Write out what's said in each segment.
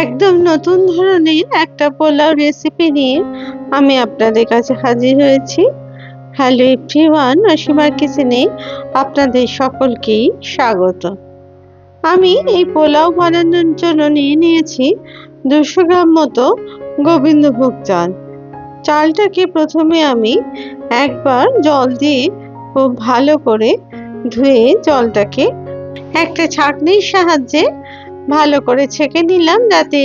একদম নতুন ধরনের একটা পোলাও রেসিপি নিয়ে আমি আপনাদের কাছে হাজির হয়েছি। হ্যালো এভরিওয়ান, অসীমার কিচেনে আপনাদের সকলকেই স্বাগত। আমি এই পোলাও বানানোর জন্য নিয়ে নিয়েছি 200 গ্রাম মতো গোবিন্দভোগ চাল। চালটাকে প্রথমে আমি একবার জল দিয়ে খুব ভালো করে ধুয়ে জলটাকে একটা ছাঁকনির সাহায্যে ভালো করে ছেঁকে নিলাম, যাতে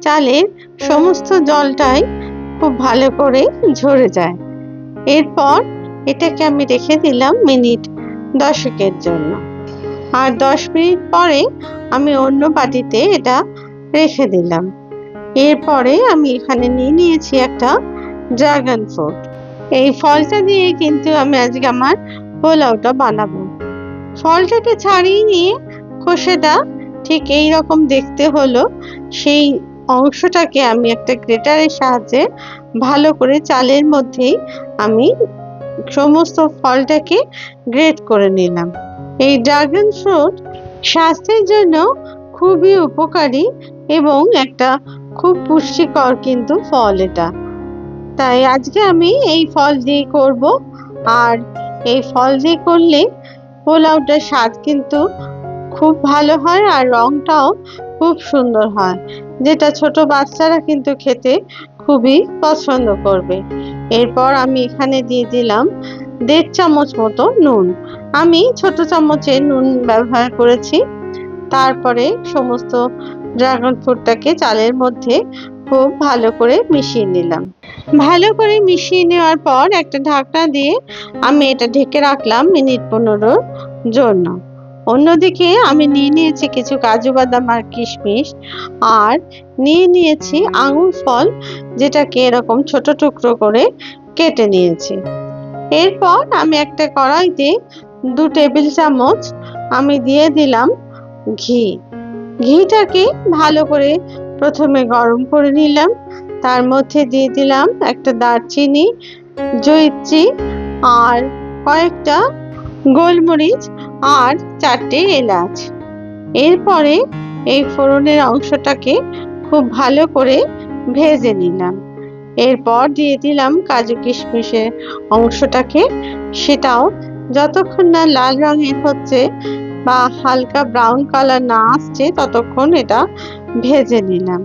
চালের সমস্ত জলটাই খুব ভালো করে ঝরে যায়। এরপর এটাকে আমি রেখে দিলাম মিনিট 10 জন্য। আর 10 মিনিট পরে আমি অন্য বাটিতে এটা রেখে দিলাম। এরপরে আমি এখানে নিয়ে নিয়েছি একটা ড্রাগন ফ্রুট। এই ফলটা দিয়ে কিন্তু আমি আজকে আমার পোলাওটা বানাবো। ফলটাকে ছাড়িয়ে নিয়ে খোসাটা ঠিক এই রকম দেখতে হলো, সেই অংশটাকে আমি একটা গ্রেটারের সাহায্যে ভালো করে চালের মধ্যেই আমি সমস্ত ফলটাকে গ্রেট করে নিলাম। এই ড্রাগন ফ্রুট স্বাস্থ্যের জন্য খুবই উপকারী এবং একটা খুব পুষ্টিকর কিন্তু ফল এটা। তাই আজকে আমি এই ফল দিয়ে করব। আর এই ফল দিয়ে করলে পোলাওটার স্বাদ কিন্তু খুব ভালো হয় আর রংটাও খুব সুন্দর হয়, যেটা ছোট বাচ্চারা কিন্তু খেতে খুবই পছন্দ করবে। এরপর আমি এখানে দিয়ে দিলাম 1.5 চামচ মতো নুন। আমি ছোট চামচের নুন ব্যবহার করেছি। তারপরে সমস্ত ড্রাগন ফ্রুটটাকে চালের মধ্যে খুব ভালো করে মিশিয়ে নিলাম। ভালো করে মিশিয়ে নেওয়ার পর একটা ঢাকনা দিয়ে আমি এটা ঢেকে রাখলাম মিনিট 15 জন্য। অন্যদিকে আমি নিয়ে নিয়েছি কিছু কাজু বাদাম আর কিশমিশ, আর নিয়ে নিয়েছি আঙুর ফল, যেটাকে এরকম ছোট টুকরো করে কেটে নিয়েছি। এরপর আমি একটা কড়াইতে 2 টেবিল চামচ আমি দিয়ে দিলাম ঘি। ঘিটাকে ভালো করে প্রথমে গরম করে নিলাম। তার মধ্যে দিয়ে দিলাম একটা দারচিনি, জয়িত্রী আর কয়েকটা গোলমরিচ আর 4টে এলাচ। এরপরে এই ফোড়নের অংশটাকে খুব ভালো করে ভেজে নিলাম। এরপর দিয়ে দিলাম কাজু কিশমিশের অংশটাকে, সেটাও যতক্ষণ না লাল রঙের হচ্ছে বা হালকা ব্রাউন কালার না আসছে ততক্ষণ এটা ভেজে নিলাম।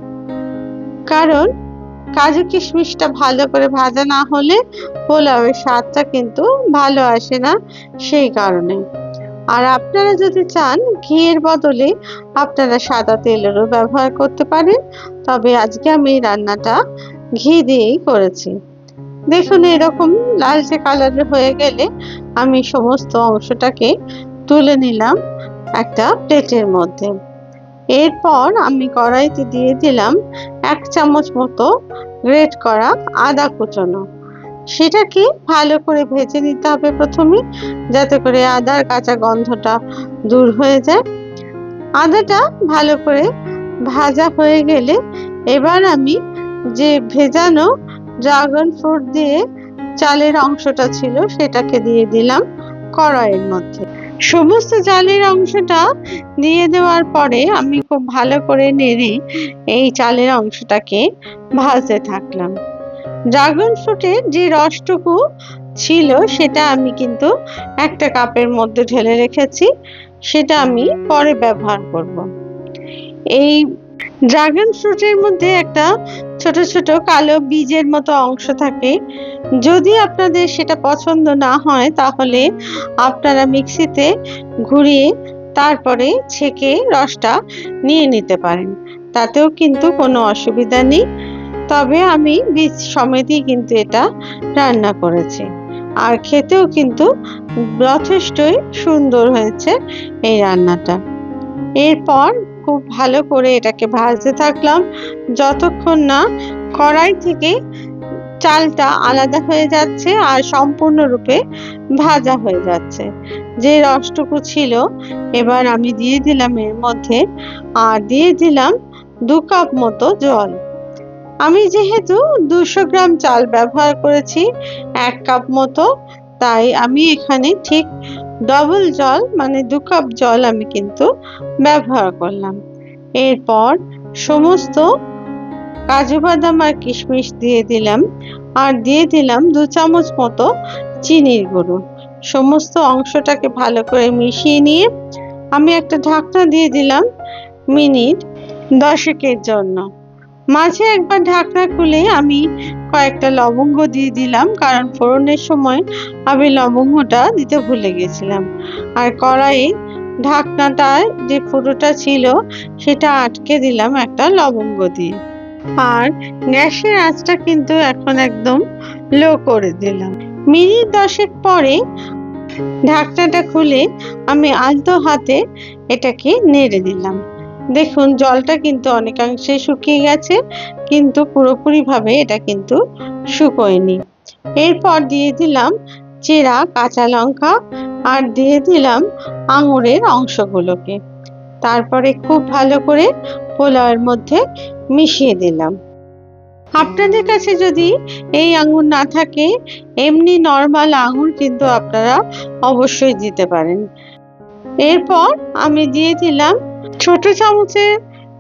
কারণ কাজু কিশমিশটা ভালো করে ভাজা না হলে পোলাওয়ের স্বাদটা কিন্তু ভালো আসে না, সেই কারণে। আর আপনারা যদি চান ঘিয়ের বদলে আপনারা সাদা তেলেরও ব্যবহার করতে পারেন, তবে আজকে আমি রান্নাটা ঘি দিয়েই করেছি। দেখুন এরকম লালচে কালারের হয়ে গেলে আমি সমস্ত অংশটাকে তুলে নিলাম একটা প্লেটের মধ্যে। এরপর আমি কড়াইতে দিয়ে দিলাম 1 চামচ মতো গ্রেট করা আদা কুচনো। সেটাকে ভালো করে ভেজে নিতে হবে প্রথমে, যাতে করে আদার কাঁচা গন্ধটা দূর হয়ে যায়। আদাটা ভালো করে ভাজা হয়ে গেলে এবার আমি যে ভেজানো ড্রাগন ফ্রুট দিয়ে চালের অংশটা ছিল সেটাকে দিয়ে দিলাম কড়াইয়ের মধ্যে। সমস্ত চালের অংশটা দিয়ে দেওয়ার পরে আমি খুব ভালো করে নেড়ে এই চালের অংশটাকে ভাজতে থাকলাম। ড্রাগন ফ্রুটের যে রসটুকু ছিল সেটা আমি কিন্তু একটা কাপের মধ্যে ঢেলে রেখেছি, সেটা আমি পরে ব্যবহার করব। এই ড্রাগন ফ্রুটের মধ্যে একটা ছোট ছোট কালো বীজের মতো অংশ থাকে। যদি আপনাদের সেটা পছন্দ না হয় তাহলে আপনারা মিক্সিতে ঘুরিয়ে তারপরে ছেঁকে রসটা নিয়ে নিতে পারেন, তাতেও কিন্তু কোনো অসুবিধা নেই। তবে আমি বীজ সমেতই কিন্তু এটা রান্না করেছি, আর খেতেও কিন্তু যথেষ্টই সুন্দর হয়েছে এই রান্নাটা। এরপর খুব ভালো করে এটাকে ভাজতে থাকলাম যতক্ষণ না কড়াই থেকে চালটা আলাদা হয়ে যাচ্ছে আর সম্পূর্ণরূপে ভাজা হয়ে যাচ্ছে। যে রসটুকু ছিল এবার আমি দিয়ে দিলাম এর মধ্যে, আর দিয়ে দিলাম 2 কাপ মতো জল। আমি যেহেতু 200 গ্রাম চাল ব্যবহার করেছি 1 কাপ মতো, তাই আমি এখানে ঠিক ডবল জল মানে 2 কাপ জল আমি কিন্তু ব্যবহার করলাম। এরপর সমস্ত কাজু বাদাম আর কিশমিশ দিয়ে দিলাম, আর দিয়ে দিলাম 2 চামচ মতো চিনির গুঁড়ো। সমস্ত অংশটাকে ভালো করে মিশিয়ে নিয়ে আমি একটা ঢাকনা দিয়ে দিলাম মিনিট 10 জন্য। মাঝে একবার ঢাকনা খুলে আমি কয়েকটা লবঙ্গ দিয়ে দিলাম, কারণ ফোড়নের সময় আমি লবঙ্গটা দিতে ভুলে গেছিলাম। আর কড়াইয়ে ঢাকনাটায় যে ফুটোটা ছিল সেটা আটকে দিলাম একটা লবঙ্গ দিয়ে। আর গ্যাসের আঁচটা কিন্তু এখন একদম লো করে দিলাম। মিনিট 10 পরে ঢাকনাটা খুলে আমি আলতো হাতে এটাকে নেড়ে দিলাম। দেখুন জলটা কিন্তু অনেকাংশে শুকিয়ে গেছে, কিন্তু পুরোপুরিভাবে এটা কিন্তু শুকোয়নি। এরপর দিয়ে দিলাম চেরা কাঁচা লঙ্কা আর দিয়ে দিলাম আঙুরের অংশগুলোকে। তারপরে খুব ভালো করে পোলাওয়ের মধ্যে মিশিয়ে দিলাম। আপনাদের কাছে যদি এই আঙুর না থাকে, এমনি নরমাল আঙুর কিন্তু আপনারা অবশ্যই দিতে পারেন। এরপর আমি দিয়ে দিলাম ছোট চামচের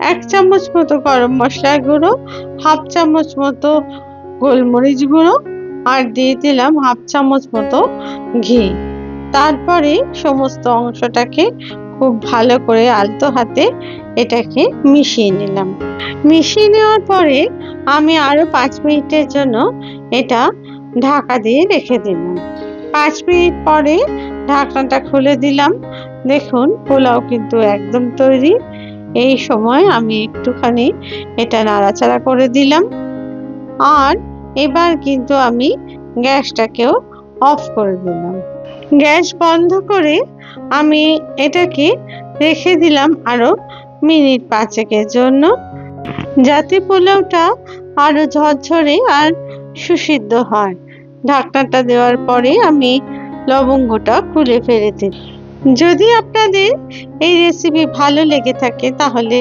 1 চামচ মতো গরম মশলার গুঁড়ো, 1/2 চামচ মতো গোলমরিচ গুঁড়ো আর দিয়ে দিলাম 1/2 চামচ মতো ঘি। তারপরে সমস্ত অংশটাকে খুব ভালো করে আলতো হাতে এটাকে মিশিয়ে নিলাম। মিশিয়ে নেওয়ার পরে আমি আরো 5 মিনিটের জন্য এটা ঢাকা দিয়ে রেখে দিলাম। 5 মিনিট পরে ঢাকনাটা খুলে দিলাম। দেখুন পোলাও কিন্তু একদম তৈরি। এই সময় আমি একটুখানি এটা নাড়াচাড়া করে দিলাম। আর এবার কিন্তু আমি গ্যাসটাকেও অফ করে দিলাম। গ্যাস বন্ধ করে আমি এটাকে রেখে দিলাম আরো মিনিট 5 জন্য, যাতে পোলাওটা আরো ঝরঝরে আর সুসিদ্ধ হয়। ঢাকনাটা দেওয়ার পরে আমি লবঙ্গটা খুলে ফেলে দিই। যদি আপনাদের এই রেসিপি ভালো লেগে থাকে তাহলে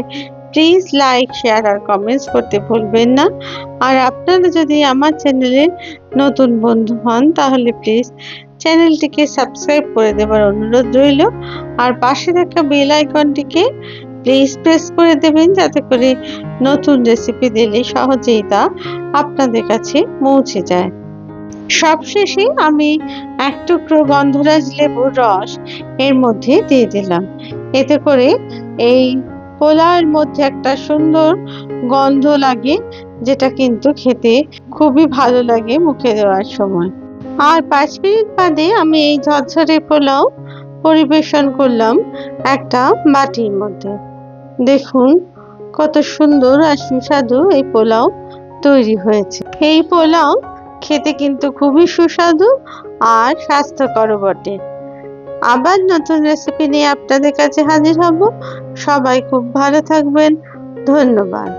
প্লিজ লাইক, শেয়ার আর কমেন্টস করতে ভুলবেন না। আর আপনারা যদি আমার চ্যানেলের নতুন বন্ধু হন তাহলে প্লিজ চ্যানেলটিকে সাবস্ক্রাইব করে দেবার অনুরোধ রইল। আর পাশে থাকা বেল আইকনটিকে প্লিজ প্রেস করে দেবেন, যাতে করে নতুন রেসিপি দিলে সহজেই তা আপনাদের কাছে পৌঁছে যায়। সবশেষে আমি 1 টুকরো গন্ধরাজ লেবুর রস এর মধ্যে দিয়ে দিলাম। এতে করে এই পোলাওয়ের মধ্যে একটা সুন্দর গন্ধ লাগে, যেটা কিন্তু খেতে খুবই ভালো লাগে মুখে দেওয়ার সময়। আর 5 মিনিট বাদে আমি এই ঝরঝরে পোলাও পরিবেশন করলাম একটা বাটির মধ্যে। দেখুন কত সুন্দর আর সুস্বাদু এই পোলাও তৈরি হয়েছে। এই পোলাও খেতে কিন্তু খুবই সুস্বাদু আর স্বাস্থ্যকর বটে। আবার নতুন রেসিপি নিয়ে আপনাদের কাছে হাজির হব। সবাই খুব ভালো থাকবেন। ধন্যবাদ।